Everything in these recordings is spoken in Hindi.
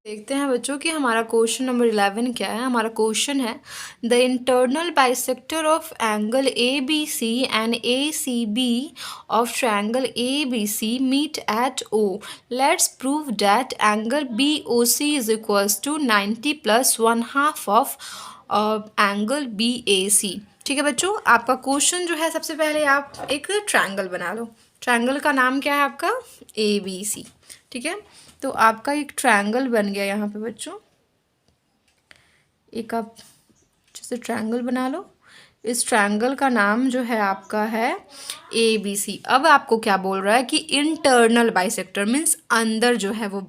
देखते हैं बच्चों कि हमारा क्वेश्चन नंबर 11 क्या है। हमारा क्वेश्चन है the internal bisector of angle A B C and A C B of triangle A B C meet at O. Let's prove that angle B O C is equals to 90 plus 1/2 of angle B A C. ठीक है बच्चों, आपका क्वेश्चन जो है, सबसे पहले आप एक ट्रायंगल बना लो। ट्रायंगल का नाम क्या है आपका? A B C. ठीक है, तो आपका एक ट्रायंगल बन गया यहाँ पे बच्चों। एक आप जैसे ट्रायंगल बना लो। इस ट्रायंगल का नाम जो है आपका है ए बी सी। अब आपको क्या बोल रहा है कि इंटरनल बाइसेक्टर मीन्स अंदर जो है वो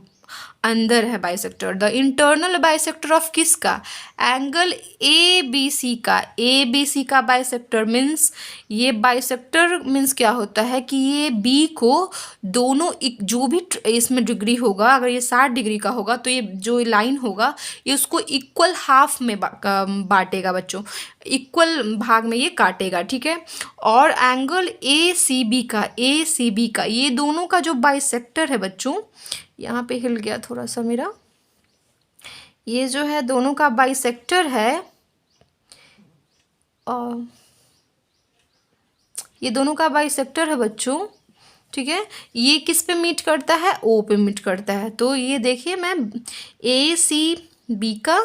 अंदर है bisector. The internal bisector of किसका? एंगल ए बी सी का। ए बी सी का बाइसेक्टर मीन्स ये बाइसेक्टर मीन्स क्या होता है कि ये बी को दोनों जो भी इसमें डिग्री होगा, अगर ये 60 डिग्री का होगा तो ये जो लाइन होगा ये उसको इक्वल हाफ में बांटेगा बच्चों, इक्वल भाग में ये काटेगा। ठीक है, और एंगल ए सी बी का, ए सी बी का, ये दोनों का जो बाइसेक्टर है बच्चों, यहाँ पे हिल गया थोड़ा सा मेरा, ये जो है दोनों का बाइसेक्टर है, और ये दोनों का बाइसेक्टर है बच्चों। ठीक है, ये किस पे मीट करता है? ओ पे मीट करता है। तो ये देखिए, मैं ए सी बी का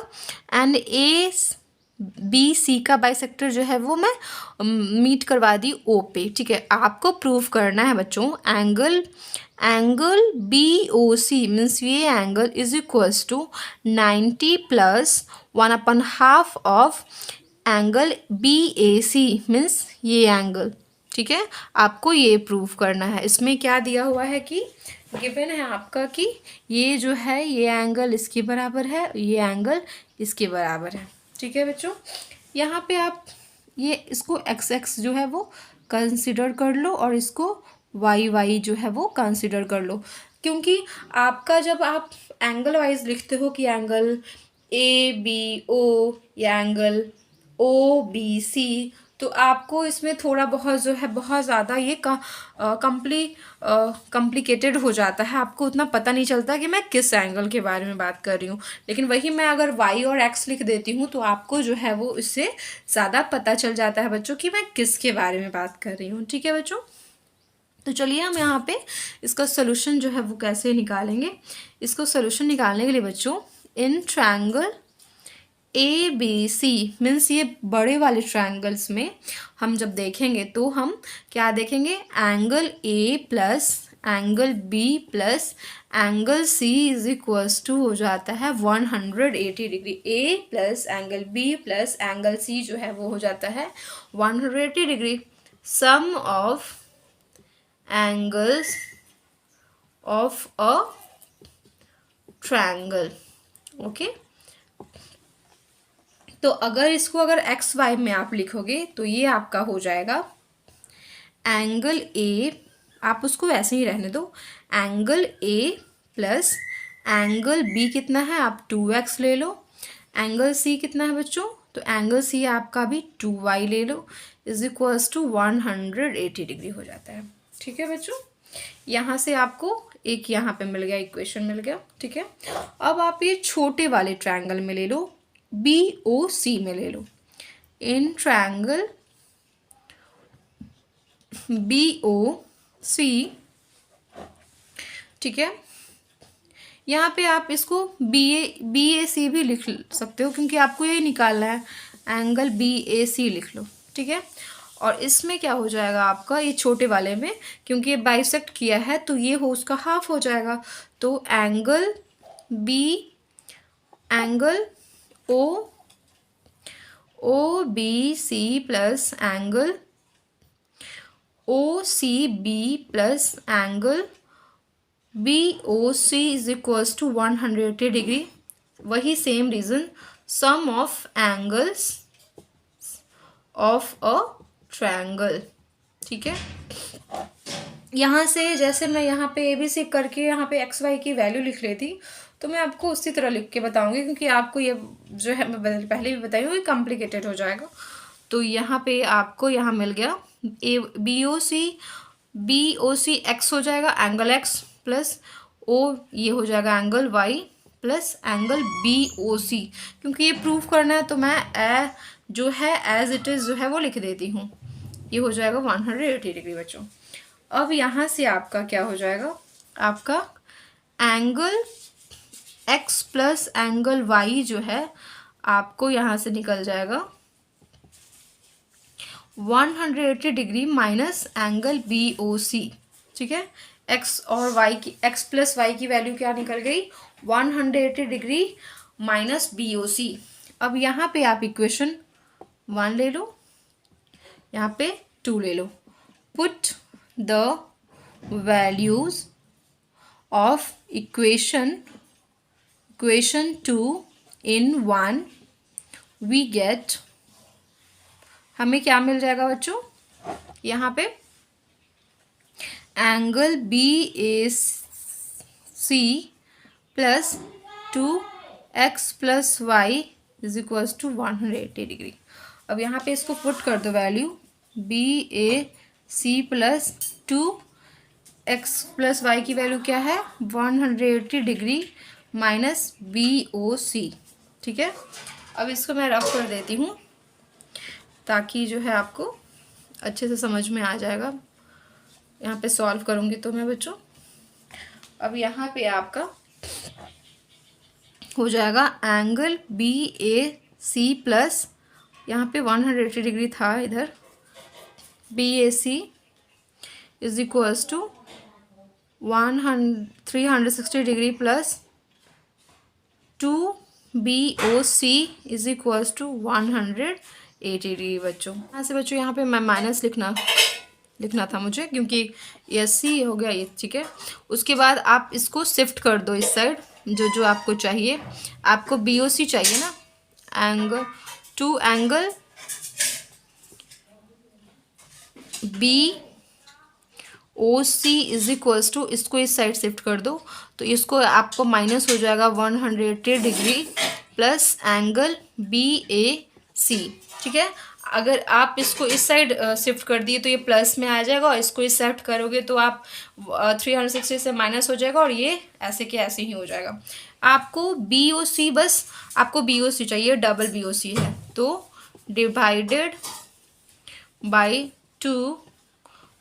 एंड ए बी सी का बाइसेक्टर जो है वो मैं मीट करवा दी ओ पे। ठीक है, आपको प्रूव करना है बच्चों angle B O C means ये angle is equals to 90 plus 1/2 of angle B A C means ये एंगल। ठीक है, आपको ये प्रूव करना है। इसमें क्या दिया हुआ है कि गिवन है आपका कि ये जो है ये एंगल इसके बराबर है, ये एंगल इसके बराबर है। ठीक है बच्चों, यहाँ पे आप ये इसको एक्स एक्स जो है वो कंसिडर कर लो और इसको वाई वाई जो है वो कंसिडर कर लो, क्योंकि आपका जब आप एंगल वाइज लिखते हो कि एंगल ए बी ओ या एंगल ओ बी सी, तो आपको इसमें थोड़ा बहुत जो है बहुत ज़्यादा ये कॉम्प्लिकेटेड हो जाता है। आपको उतना पता नहीं चलता कि मैं किस एंगल के बारे में बात कर रही हूँ। लेकिन वही मैं अगर y और x लिख देती हूँ तो आपको जो है वो इससे ज़्यादा पता चल जाता है बच्चों कि मैं किसके बारे में बात कर रही हूँ। ठीक है बच्चों, तो चलिए हम यहाँ पे इसका सोल्यूशन जो है वो कैसे निकालेंगे। इसको सोल्यूशन निकालने के लिए बच्चों, in triangle A B C means ये बड़े वाले ट्रायंगल्स में हम जब देखेंगे तो हम क्या देखेंगे? Angle A plus angle B plus angle C is equals to हो जाता है 180 degree. A plus angle B plus angle C जो है वो हो जाता है 180 degree. Sum of angles of a triangle. Okay, तो अगर इसको अगर एक्स वाई में आप लिखोगे तो ये आपका हो जाएगा एंगल ए, आप उसको वैसे ही रहने दो, angle A plus angle B कितना है, आप 2x ले लो। एंगल सी कितना है बच्चों? तो एंगल सी आपका भी 2y ले लो, इज इक्वल्स टू 180 डिग्री हो जाता है। ठीक है बच्चों, यहाँ से आपको एक यहाँ पे मिल गया, इक्वेशन मिल गया। ठीक है, अब आप ये छोटे वाले ट्रायंगल में ले लो, बी ओ सी में ले लो। In triangle B O C, ठीक है, यहाँ पे आप इसको बी ए सी भी लिख सकते हो, क्योंकि आपको यही निकालना है, एंगल बी ए सी लिख लो। ठीक है, और इसमें क्या हो जाएगा आपका, ये छोटे वाले में क्योंकि ये बाइसेक्ट किया है तो ये हो उसका हाफ हो जाएगा। तो angle B angle O B C plus angle O C B plus angle B O C is equals to 180 degree. वही same reason, sum of angles of a triangle. ठीक है, यहाँ से जैसे मैं यहाँ पे ए बी सी करके यहाँ पे एक्स वाई की वैल्यू लिख लेती, तो मैं आपको उसी तरह लिख के बताऊंगी, क्योंकि आपको ये जो है मैं पहले भी बताई हूँ, ये कॉम्प्लिकेटेड हो जाएगा। तो यहाँ पे आपको यहाँ मिल गया A B O C x हो जाएगा, एंगल एक्स प्लस ओ ये हो जाएगा angle Y plus angle B O C, क्योंकि ये प्रूव करना है तो मैं जो है एज इट इज़ जो है वो लिख देती हूँ। ये हो जाएगा 180 डिग्री बच्चों। अब यहाँ से आपका क्या हो जाएगा, आपका angle x plus angle y जो है आपको यहाँ से निकल जाएगा 180 degree minus angle B O C. ठीक है, x और y की, x प्लस वाई की वैल्यू क्या निकल गई, 180 degree minus B O C. अब यहाँ पे आप इक्वेशन 1 ले लो, यहाँ पे 2 ले लो। Put the values of equation 2 in 1, we get, हमें क्या मिल जाएगा बच्चों, यहाँ पे angle B A C plus 2x plus Y is equals to 180 degree. अब यहाँ पे इसको पुट कर दो value, B A C plus 2x plus Y की वैल्यू क्या है 180 degree minus B O C. ठीक है, अब इसको मैं रफ कर देती हूँ ताकि जो है आपको अच्छे से समझ में आ जाएगा। यहाँ पे सॉल्व करूँगी तो मैं बच्चों, अब यहाँ पे आपका हो जाएगा angle B A C plus, यहाँ पे 180 डिग्री था इधर, B A C is equals to 360 degree plus 2 B O C is equals to 180 degree बच्चों। यहाँ से बच्चों यहाँ पे मैं माइनस लिखना था मुझे, क्योंकि ये सी हो गया ये। ठीक है, उसके बाद आप इसको शिफ्ट कर दो इस साइड, जो आपको चाहिए, आपको बी ओ सी चाहिए ना, angle B O C is equals to, इसको इस साइड शिफ्ट कर दो तो इसको आपको माइनस हो जाएगा 180 degree plus angle B A C. ठीक है, अगर आप इसको इस साइड शिफ्ट कर दिए तो ये प्लस में आ जाएगा, और इसको इस शिफ्ट करोगे तो आप 360 से माइनस हो जाएगा, और ये ऐसे के ऐसे ही हो जाएगा। आपको बी ओ सी, बस आपको बी ओ सी चाहिए, डबल बी ओ सी है, तो divided by 2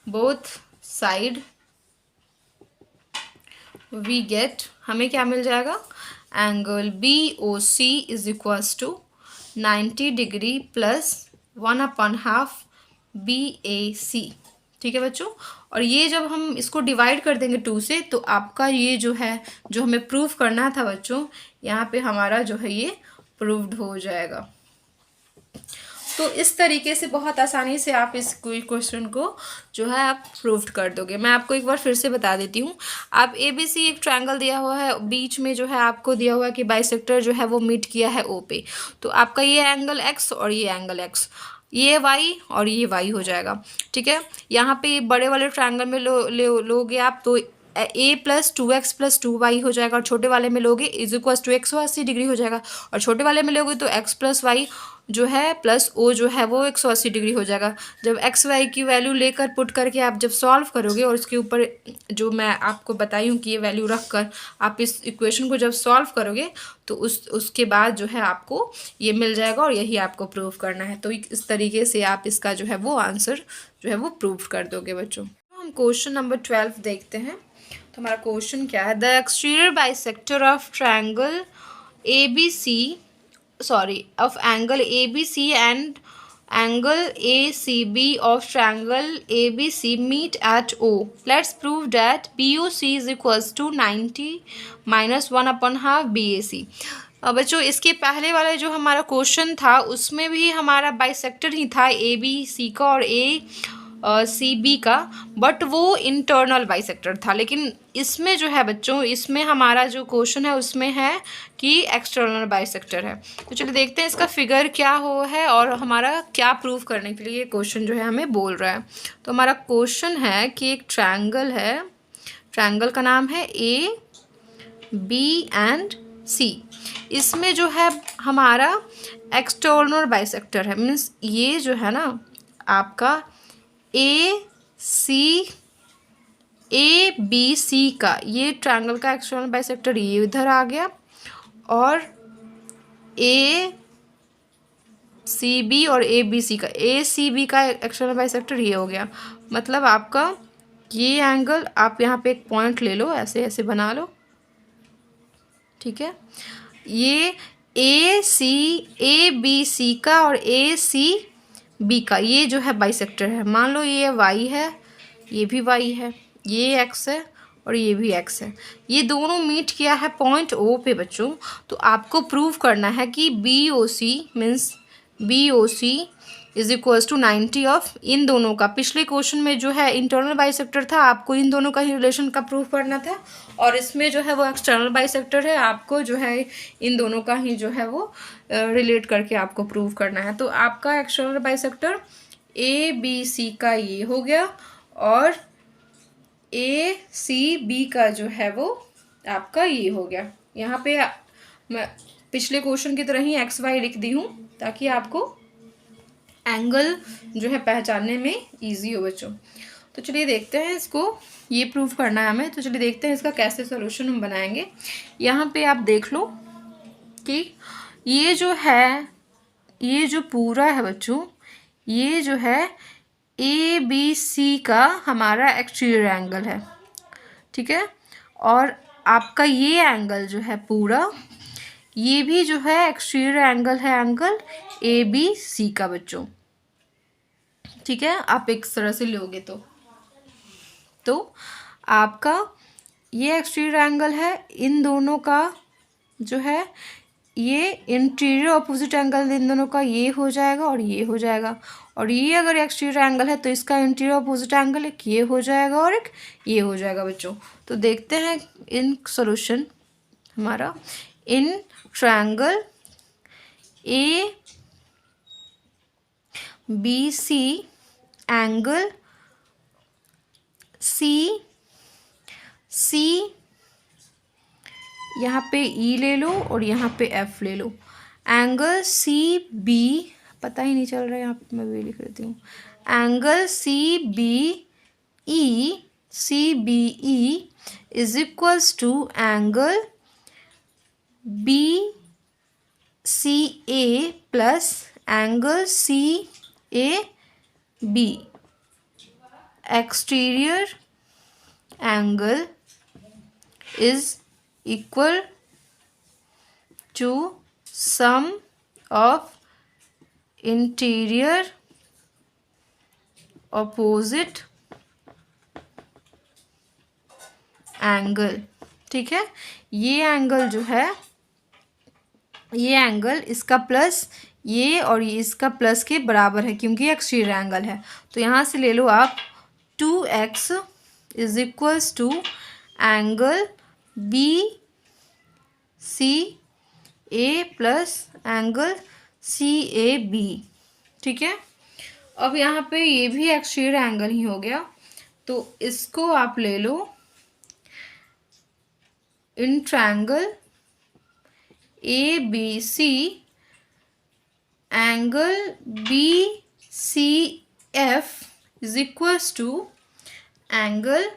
both side we get, हमें क्या मिल जाएगा, angle B O C is equals to 90 degree plus 1/2 B A C. ठीक है बच्चों, और ये जब हम इसको डिवाइड कर देंगे 2 से तो आपका ये जो है, जो हमें प्रूफ करना था बच्चों, यहाँ पे हमारा जो है ये प्रूव्ड हो जाएगा। तो इस तरीके से बहुत आसानी से आप इस क्वेश्चन को जो है आप प्रूव्ड कर दोगे। मैं आपको एक बार फिर से बता देती हूँ। आप ए बी सी एक ट्रायंगल दिया हुआ है, बीच में जो है आपको दिया हुआ है कि बाइसेक्टर जो है वो मीट किया है ओ पे, तो आपका ये एंगल एक्स और ये एंगल एक्स, ये वाई और ये वाई हो जाएगा। ठीक है, यहाँ पे बड़े वाले ट्रायंगल में लोगे आप तो ए प्लस 2x प्लस 2y हो जाएगा, और छोटे वाले में लोगे इज इक्वल्स टू 180 डिग्री हो जाएगा, और छोटे वाले में लोगे तो x प्लस वाई जो है प्लस ओ जो है वो 180 डिग्री हो जाएगा। जब एक्स वाई की वैल्यू लेकर पुट करके आप जब सॉल्व करोगे, और इसके ऊपर जो मैं आपको बताई हूँ कि ये वैल्यू रख कर आप इस इक्वेशन को जब सॉल्व करोगे तो उसके बाद जो है आपको ये मिल जाएगा, और यही आपको प्रूव करना है। तो इस तरीके से आप इसका जो है वो आंसर जो है वो प्रूव कर दोगे बच्चों। हम क्वेश्चन नंबर 12 देखते हैं। तो हमारा क्वेश्चन क्या है, the exterior bisector of triangle A B C of angle ABC and angle ACB of triangle ABC meet at O. Let's prove that BOC is equals to 90 minus 1/2 BAC. बच्चों इसके पहले वाला जो हमारा क्वेश्चन था उसमें भी हमारा बाइसेक्टर ही था ABC का और CB का, बट वो इंटरनल बाइसेक्टर था। लेकिन इसमें जो है बच्चों, इसमें हमारा जो क्वेश्चन है उसमें है कि एक्सटर्नल बाइसेक्टर है। तो चलिए देखते हैं इसका फिगर क्या हो है और हमारा क्या प्रूव करने के लिए क्वेश्चन जो है हमें बोल रहा है। तो हमारा क्वेश्चन है कि एक ट्रायंगल है, ट्रायंगल का नाम है ABC। इसमें जो है हमारा एक्सटर्नल बाइसेक्टर है, मीन्स ये जो है ना आपका ABC का, ये ट्रायंगल का एक्सटर्नल बाइसेक्टर ये इधर आ गया, और ए सी बी और ए बी सी का, ए सी बी का एक्सटर्नल बाइसेक्टर ये हो गया। मतलब आपका ये एंगल, आप यहाँ पे एक पॉइंट ले लो, ऐसे ऐसे बना लो, ठीक है। ये ए बी सी का और ए सी बी का ये जो है बाइसेक्टर है। मान लो ये वाई है, ये भी वाई है, ये एक्स है और ये भी एक्स है। ये दोनों मीट किया है पॉइंट ओ पे बच्चों। तो आपको प्रूव करना है कि B O C means B O C is equals to 90 of इन दोनों का। पिछले क्वेश्चन में जो है इंटरनल बाइसेक्टर था, आपको इन दोनों का ही रिलेशन का प्रूव करना था, और इसमें जो है वो एक्सटर्नल बाइसेक्टर है, आपको जो है इन दोनों का ही जो है वो रिलेट करके आपको प्रूव करना है। तो आपका external bisector A B C का ये हो गया, और ए सी बी का जो है वो आपका ये हो गया। यहाँ पे मैं पिछले क्वेश्चन की तरह ही एक्स वाई लिख दी हूँ ताकि आपको एंगल जो है पहचानने में इजी हो बच्चों। तो चलिए देखते हैं, इसको ये प्रूव करना है हमें। तो चलिए देखते हैं इसका कैसे सॉल्यूशन हम बनाएंगे। यहाँ पे आप देख लो कि ये जो है, ये जो पूरा है बच्चों, ये जो है ए बी सी का हमारा एक्सटीरियर एंगल है, ठीक है। और आपका ये एंगल जो है पूरा, ये भी जो है एक्सटीरियर एंगल है, एंगल ए बी सी का बच्चों, ठीक है। आप एक तरह से लोगे तो आपका ये एक्सटीरियर एंगल है, इन दोनों का जो है ये इंटीरियर अपोजिट एंगल इन दोनों का ये हो जाएगा और ये हो जाएगा। और ये अगर एक्सटीरियर एंगल है तो इसका इंटीरियर अपोजिट एंगल एक ये हो जाएगा और एक ये हो जाएगा बच्चों। तो देखते हैं इन सॉल्यूशन हमारा, in triangle A B C angle C यहाँ पे ई ले लो और यहाँ पे एफ ले लो। एंगल सी बी, पता ही नहीं चल रहा है, यहाँ पे मैं भी लिख देती हूँ। Angle C B E is equals to angle B C A plus angle C A B. Exterior angle is equal to sum of interior opposite angle, ठीक है। ये एंगल जो है, ये एंगल इसका प्लस ये और ये इसका प्लस के बराबर है क्योंकि एक्सटीरियर एंगल है। तो यहाँ से ले लो आप 2x is equals to angle B C A plus angle C A B, ठीक है। अब यहाँ पे ये भी एक्सटीरियर एंगल ही हो गया, तो इसको आप ले लो in triangle A B C angle B C F is equals to angle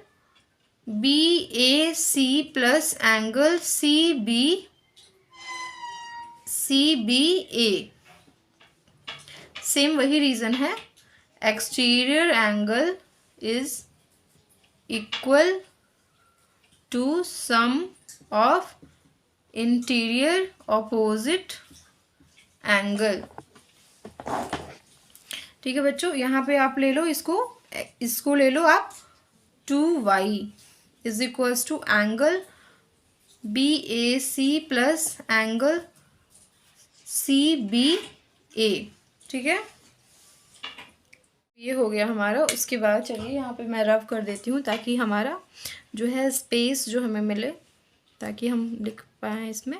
B A C plus angle C B A. Same वही रीज़न है, exterior angle is equal to sum of interior opposite angle, ठीक है बच्चों। यहाँ पे आप ले लो इसको ले लो आप 2y is equals to angle B A C plus angle C B A, ठीक है। ये हो गया हमारा। उसके बाद चलिए यहाँ पे मैं रफ कर देती हूँ ताकि हमारा जो है स्पेस जो हमें मिले, ताकि हम लिख पाएँ इसमें।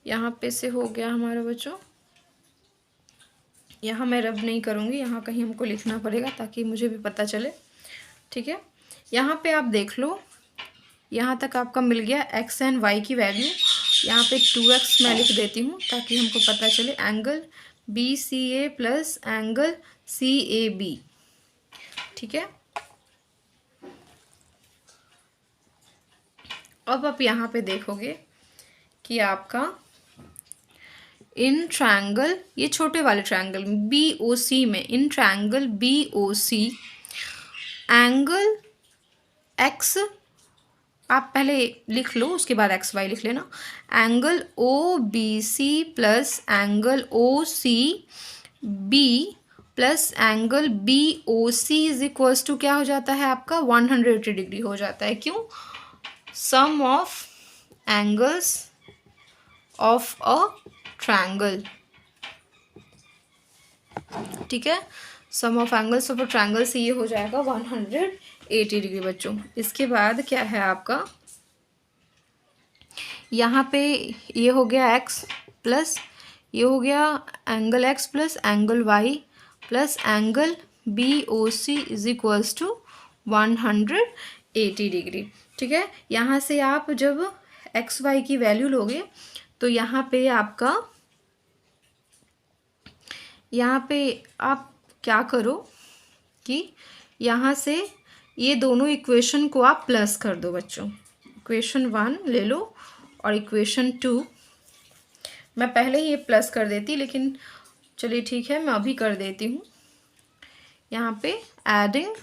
यहाँ पे से हो गया हमारा बच्चों, यहाँ मैं रब नहीं करूँगी, यहाँ कहीं हमको लिखना पड़ेगा ताकि मुझे भी पता चले, ठीक है। यहाँ पे आप देख लो, यहाँ तक आपका मिल गया x एंड y की वैल्यू। यहाँ पे 2x मैं लिख देती हूँ ताकि हमको पता चले angle B C A plus angle C A B, ठीक है। अब आप यहाँ पे देखोगे कि आपका इन ट्रायंगल, ये छोटे वाले ट्रायंगल BOC में, in triangle BOC angle x, आप पहले लिख लो उसके बाद XY लिख लेना, angle OBC plus angle OCB plus angle BOC is equals to क्या हो जाता है आपका 180 डिग्री हो जाता है। क्यों? Sum of angles of a triangle, ठीक है, sum of angles of a triangle से ये हो जाएगा 180 डिग्री बच्चों। इसके बाद क्या है आपका, यहाँ पे ये हो गया x प्लस ये हो गया angle x plus angle y plus angle BOC is equals to 180 degree, ठीक है। यहाँ से आप जब XY की वैल्यू लोगे तो यहाँ पे आपका, यहाँ पे आप क्या करो कि यहाँ से ये दोनों इक्वेशन को आप प्लस कर दो बच्चों। इक्वेशन 1 ले लो और इक्वेशन 2, मैं पहले ही ये प्लस कर देती लेकिन चलिए ठीक है मैं अभी कर देती हूँ। यहाँ पे adding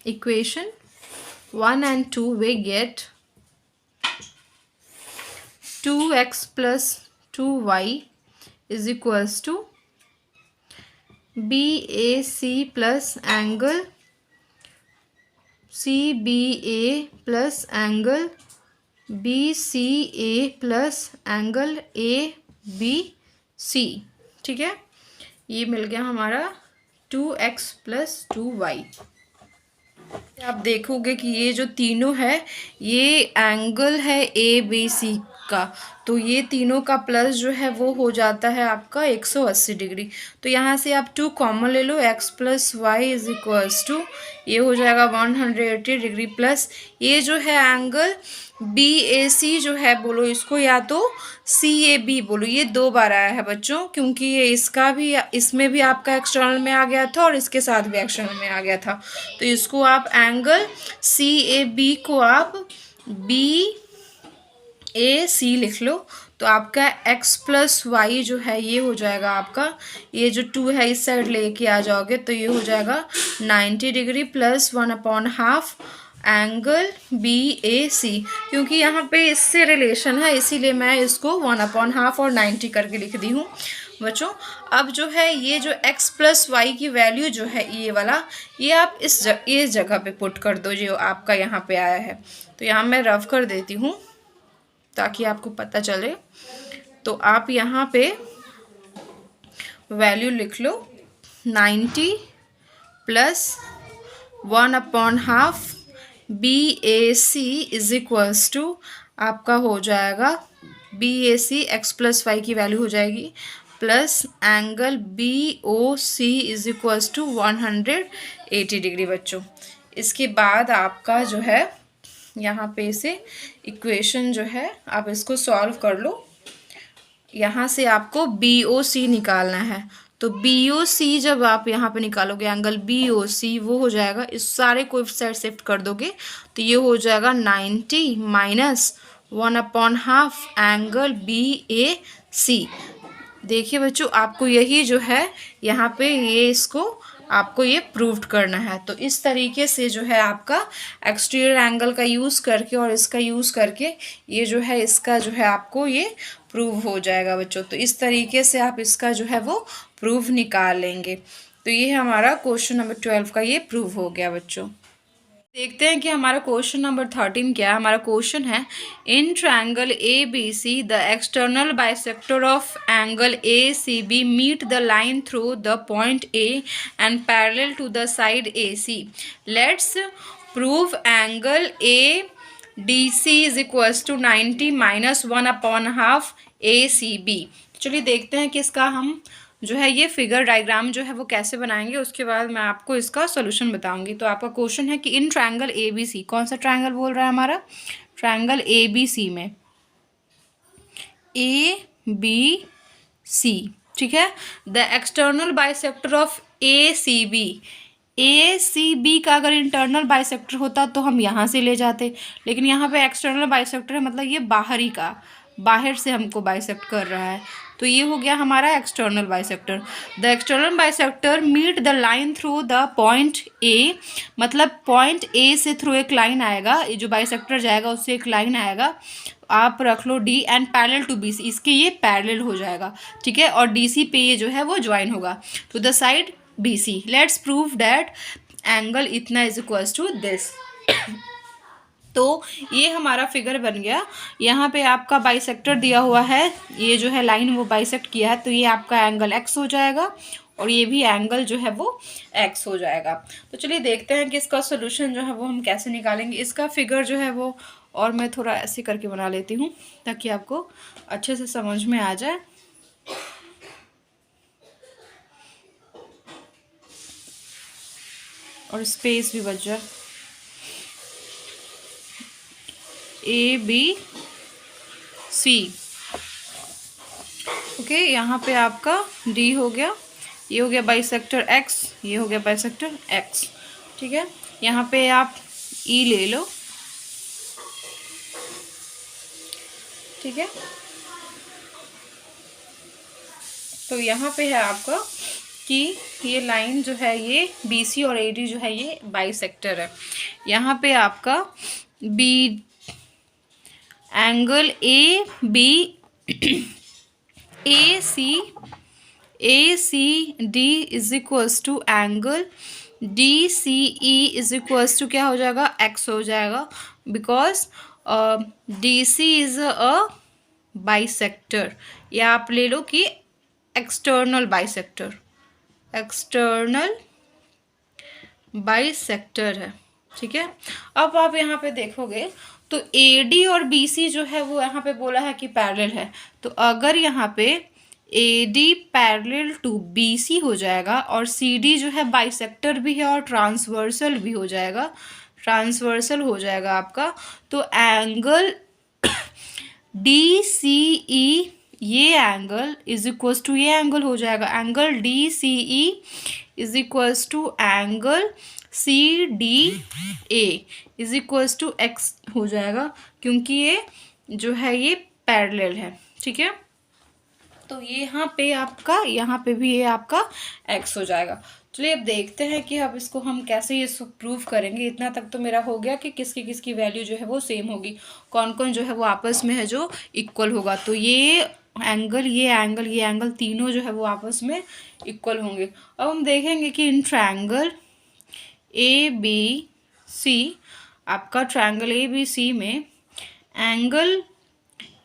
equation 1 and 2 we get 2x plus 2y is equals to BAC plus angle CBA plus angle BCA plus angle ABC, ठीक है। ये मिल गया हमारा 2x plus 2y। आप देखोगे कि ये जो तीनों है ये एंगल है ABC का, तो ये तीनों का प्लस जो है वो हो जाता है आपका 180 डिग्री। तो यहाँ से आप 2 कॉमन ले लो, x plus Y is equals to ये हो जाएगा 180 डिग्री प्लस ये जो है एंगल BAC जो है बोलो इसको या तो CAB बोलो, ये 2 बार आया है बच्चों क्योंकि ये इसका भी, इसमें भी आपका एक्सटर्नल में आ गया था और इसके साथ भी एक्सटर्नल में आ गया था। तो इसको आप एंगल CAB को आप BAC लिख लो, तो आपका x प्लस वाई जो है ये हो जाएगा आपका, ये जो 2 है इस साइड लेके आ जाओगे तो ये हो जाएगा 90 डिग्री प्लस 1/2 एंगल BAC, क्योंकि यहाँ पे इससे रिलेशन है इसीलिए मैं इसको 1/2 और 90 करके लिख दी हूँ बच्चों। अब जो है ये जो x प्लस वाई की वैल्यू जो है ये वाला, ये आप इस जगह पे पुट कर दो जो आपका यहाँ पे आया है। तो यहाँ मैं रफ कर देती हूँ ताकि आपको पता चले। तो आप यहाँ पे वैल्यू लिख लो 90 plus 1/2 BAC is equals to आपका हो जाएगा BAC x प्लस वाई की वैल्यू हो जाएगी plus angle BOC is equals to 180 degree बच्चों। इसके बाद आपका जो है यहाँ पे से इक्वेशन जो है आप इसको सॉल्व कर लो। यहाँ से आपको BOC निकालना है, तो BOC जब आप यहाँ पे निकालोगे एंगल BOC वो हो जाएगा, इस सारे कोएफिशिएंट शिफ्ट कर दोगे तो ये हो जाएगा 90 माइनस 1/2 एंगल BAC। देखिए बच्चों आपको यही जो है यहाँ पे ये इसको आपको ये प्रूव करना है। तो इस तरीके से जो है आपका एक्सटीरियर एंगल का यूज़ करके और इसका यूज़ करके ये जो है इसका जो है आपको ये प्रूव हो जाएगा बच्चों। तो इस तरीके से आप इसका जो है वो प्रूफ निकाल लेंगे। तो ये हमारा क्वेश्चन नंबर 12 का ये प्रूव हो गया बच्चों। देखते हैं कि हमारा क्वेश्चन नंबर 13 क्या है। हमारा क्वेश्चन है in triangle ABC the external bisector of angle ACB meet the line through the point A and parallel to the side AC। Let's prove angle ADC is equals to 90 minus 1/2 ACB। चलिए देखते हैं कि इसका हम जो है ये फिगर डायग्राम जो है वो कैसे बनाएंगे, उसके बाद मैं आपको इसका सॉल्यूशन बताऊंगी। तो आपका क्वेश्चन है कि इन ट्रायंगल ABC, कौन सा ट्रायंगल बोल रहा है हमारा, ट्रायंगल ABC में ABC, ठीक है। The external bisector of ACB, A C B का अगर इंटरनल बाइसेक्टर होता तो हम यहाँ से ले जाते, लेकिन यहाँ पे एक्सटर्नल बाइसेक्टर है, मतलब ये बाहरी का, बाहर से हमको बाइसेक्ट कर रहा है, तो ये हो गया हमारा external bisector. The external bisector meet the line through the point A, मतलब पॉइंट ए से थ्रू एक लाइन आएगा, ये जो बाइसेक्टर जाएगा उससे एक लाइन आएगा, आप रख लो D, and parallel to B C, इसके ये पैरेलल हो जाएगा, ठीक है, और डी सी पे ये जो है वो ज्वाइन होगा to the side B C. Let's prove that angle इतना इज इक्वल्स टू दिस। तो ये हमारा फिगर बन गया। यहाँ पे आपका बाइसेक्टर दिया हुआ है, ये जो है लाइन वो बाइसेक्ट किया है, तो ये आपका एंगल एक्स हो जाएगा और ये भी एंगल जो है वो एक्स हो जाएगा। तो चलिए देखते हैं कि इसका सोल्यूशन जो है वो हम कैसे निकालेंगे। इसका फिगर जो है वो, और मैं थोड़ा ऐसे करके बना लेती हूँ ताकि आपको अच्छे से समझ में आ जाए। और स्पेस भी बच जाए। ए बी सी, ओके, यहाँ पे आपका डी हो गया, ये हो गया बाइसेक्टर एक्स, ये हो गया बाइसेक्टर एक्स, ठीक है। यहाँ पे आप ई ले लो, ठीक है। तो यहाँ पे है आपका कि ये लाइन जो है ये बी सी और ए डी जो है ये बाइसेक्टर है। यहाँ पे आपका B angle A B A C D is equals to angle D C E is equals to क्या हो जाएगा, एक्स हो जाएगा, because D C is a bisector, या आप ले लो कि एक्सटर्नल बाइसेक्टर, एक्सटर्नल बाइसेक्टर है, ठीक है। अब आप यहाँ पे देखोगे तो ए डी और बी सी जो है वो यहाँ पे बोला है कि पैरेलल है, तो अगर यहाँ पे A D parallel to B C हो जाएगा और सी डी जो है बाइसेक्टर भी है और ट्रांसवर्सल भी हो जाएगा, ट्रांसवर्सल हो जाएगा आपका, तो एंगल डी सी ई, ये एंगल इज इक्वल्स टू ये एंगल हो जाएगा, angle D C E is equals to angle C D A is equals to x हो जाएगा, क्योंकि ये जो है ये पैरेलल है, ठीक है। तो ये यहाँ पे आपका, यहाँ पे भी ये आपका एक्स हो जाएगा। चलिए अब देखते हैं कि अब इसको हम कैसे ये प्रूव करेंगे। इतना तक तो मेरा हो गया कि किसकी किसकी वैल्यू जो है वो सेम होगी, कौन कौन जो है वो आपस में है जो इक्वल होगा। तो ये एंगल, ये एंगल, ये एंगल तीनों जो है वो आपस में इक्वल होंगे। अब हम देखेंगे कि इन ट्रायंगल ए बी सी, आपका ट्रायंगल ए बी सी में angle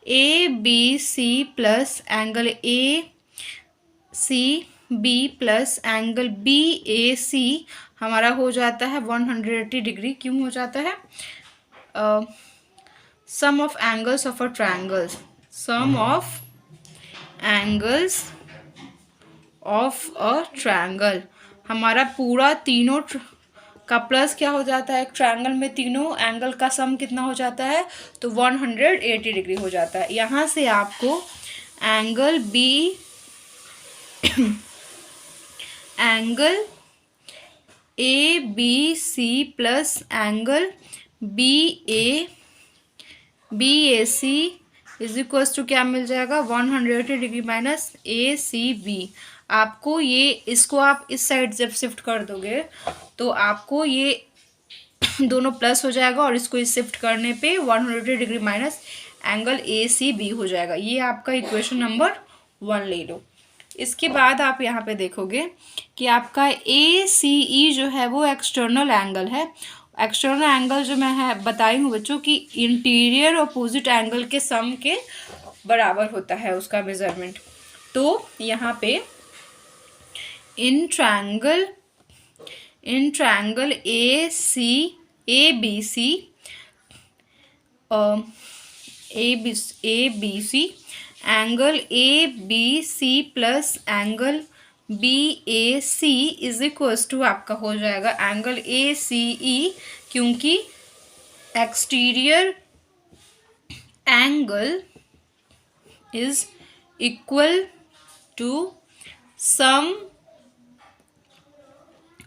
A B C plus angle A C B plus angle B A C हमारा हो जाता है 180 डिग्री। क्यों हो जाता है? Sum of angles of a triangle, sum of angles of a triangle, हमारा पूरा तीनों का प्लस क्या हो जाता है, एक ट्रायंगल में तीनों एंगल का सम कितना हो जाता है, तो 180 डिग्री हो जाता है। यहाँ से आपको angle B, angle A B C plus angle B A C is equals to क्या मिल जाएगा, 180 degree minus A C B. आपको ये, इसको आप इस साइड जब शिफ्ट कर दोगे तो आपको ये दोनों प्लस हो जाएगा और इसको इस शिफ्ट करने पे 180 degree minus angle A C B हो जाएगा। ये आपका इक्वेशन नंबर 1 ले लो। इसके बाद आप यहाँ पे देखोगे कि आपका ए सी ई जो है वो एक्सटर्नल एंगल है। एक्सटर्नल एंगल जो मैं है बताई हूँ बच्चों की इंटीरियर अपोजिट एंगल के सम के बराबर होता है उसका मेजरमेंट। तो यहाँ पे in triangle A B C angle A B C plus angle B A C is equals to आपका हो जाएगा एंगल ए सी ई, क्योंकि exterior angle is equal to sum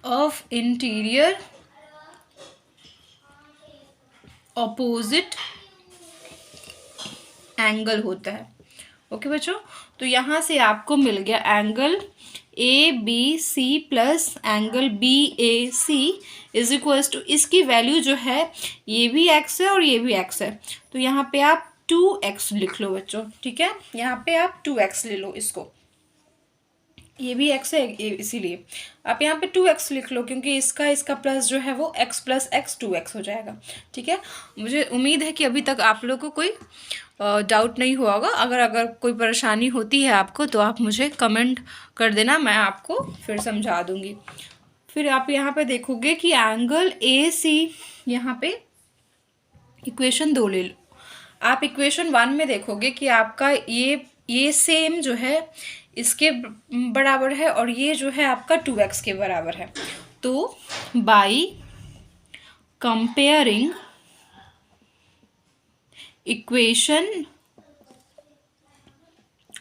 of interior opposite angle होता है। ओके बच्चों, तो यहाँ से आपको मिल गया angle A B C plus angle B A C is equals to, इसकी वैल्यू जो है ये भी एक्स है और ये भी एक्स है, तो यहाँ पे आप 2x लिख लो बच्चों। ठीक है, यहाँ पे आप 2x ले लो, इसको ये भी x है इसीलिए आप यहाँ पे 2x लिख लो, क्योंकि इसका प्लस जो है वो x प्लस x 2x हो जाएगा। ठीक है, मुझे उम्मीद है कि अभी तक आप लोगों को कोई डाउट नहीं हुआ होगा। अगर कोई परेशानी होती है आपको तो आप मुझे कमेंट कर देना, मैं आपको फिर समझा दूँगी। फिर आप यहाँ पे देखोगे कि एंगल ए सी, यहाँ पे इक्वेशन 2 ले लो। आप इक्वेशन 1 में देखोगे कि आपका ये सेम जो है इसके बराबर है और ये जो है आपका 2x के बराबर है। तो by comparing equation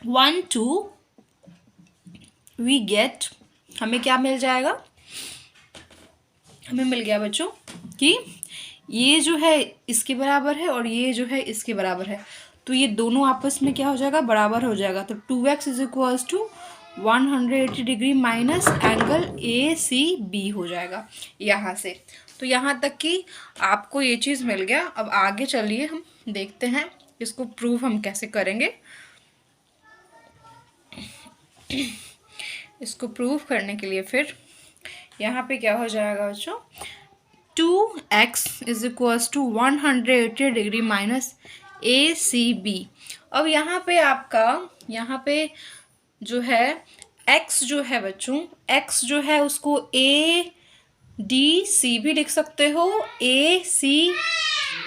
1 2 we get, हमें क्या मिल जाएगा, हमें मिल गया बच्चों कि ये जो है इसके बराबर है और ये जो है इसके बराबर है, तो ये दोनों आपस में क्या हो जाएगा, बराबर हो जाएगा। तो 2x is equals to 180 degree minus angle A C B हो जाएगा यहाँ से। तो यहाँ तक कि आपको ये चीज़ मिल गया। अब आगे चलिए हम देखते हैं इसको प्रूव हम कैसे करेंगे। इसको प्रूव करने के लिए फिर यहाँ पे क्या हो जाएगा बच्चों, 2x is equals to 180 degree minus A C B. अब यहाँ पे आपका यहाँ पे जो है x जो है बच्चों, x जो है उसको ए डी सी भी लिख सकते हो, ए सी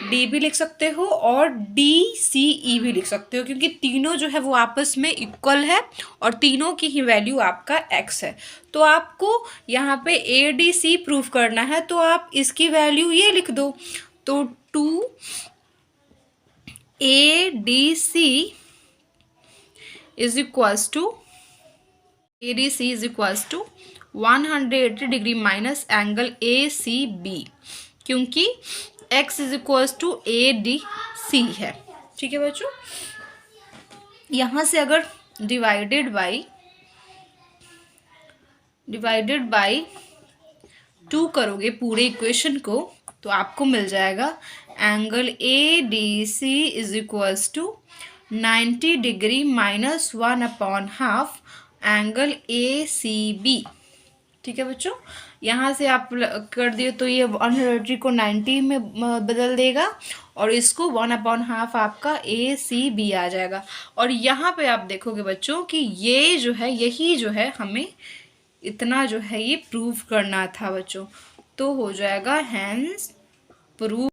डी भी लिख सकते हो और डी सी ई भी लिख सकते हो, क्योंकि तीनों जो है वो आपस में इक्वल है और तीनों की ही वैल्यू आपका x है। तो आपको यहाँ पे ए डी सी प्रूफ करना है, तो आप इसकी वैल्यू ये लिख दो। तो 2 A D C is equals to 180 degree minus angle A C B, क्योंकि x is equals to A D C है। ठीक है बच्चों, यहाँ से अगर डिवाइडेड बाई 2 करोगे पूरे इक्वेशन को, तो आपको मिल जाएगा angle A D C is equals to 90 degree minus 1/2 angle A C B. ठीक है बच्चों, यहाँ से आप कर दिए तो ये 180 को 90 में बदल देगा और इसको 1/2 आपका ए सी बी आ जाएगा। और यहाँ पे आप देखोगे बच्चों कि ये जो है यही जो है हमें इतना जो है ये प्रूव करना था बच्चों, तो हो जाएगा हैंस प्रूव।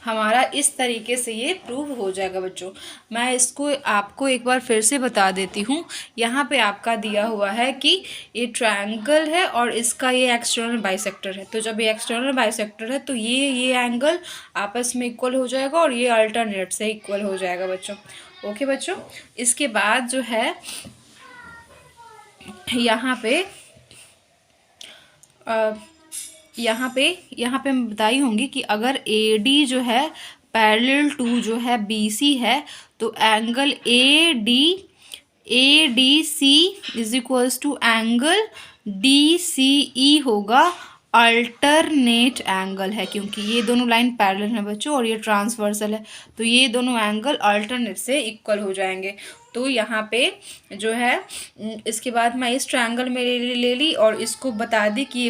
हमारा इस तरीके से ये प्रूव हो जाएगा बच्चों। मैं इसको आपको एक बार फिर से बता देती हूँ। यहाँ पे आपका दिया हुआ है कि ये ट्रायंगल है और इसका ये एक्सटर्नल बाइसेक्टर है। तो जब ये एक्सटर्नल बाइसेक्टर है तो ये एंगल आपस में इक्वल हो जाएगा और ये अल्टरनेट से इक्वल हो जाएगा बच्चों। ओके बच्चों, इसके बाद जो है यहाँ पे मैं बताई होंगी कि अगर ए डी जो है पैरेलल टू जो है बी सी है, तो angle A D C is equals to angle D C E होगा अल्टरनेट एंगल है, क्योंकि ये दोनों लाइन पैरेलल है बच्चों और ये ट्रांसवर्सल है, तो ये दोनों एंगल अल्टरनेट से इक्वल हो जाएंगे। तो यहाँ पे जो है इसके बाद मैं इस ट्रायंगल में ले ली और इसको बता दी कि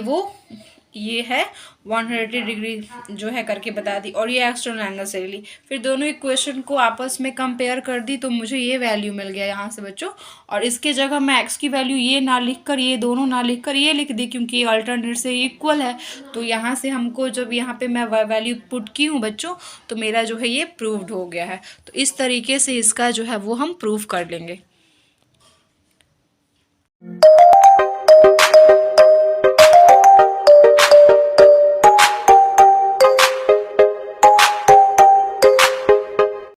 ये है 180 डिग्री जो है करके बता दी और ये एक्सटर्नल एंगल से ले ली। फिर दोनों इक्वेशन को आपस में कंपेयर कर दी तो मुझे ये वैल्यू मिल गया यहाँ से बच्चों। और इसके जगह मैं एक्स की वैल्यू ये ना लिखकर ये दोनों ना लिखकर ये लिख दी, क्योंकि ये अल्टरनेट से इक्वल है। तो यहाँ से हमको जब यहाँ पे मैं वैल्यू पुट की हूँ बच्चों, तो मेरा जो है ये प्रूव्ड हो गया है। तो इस तरीके से इसका जो है वो हम प्रूव कर लेंगे।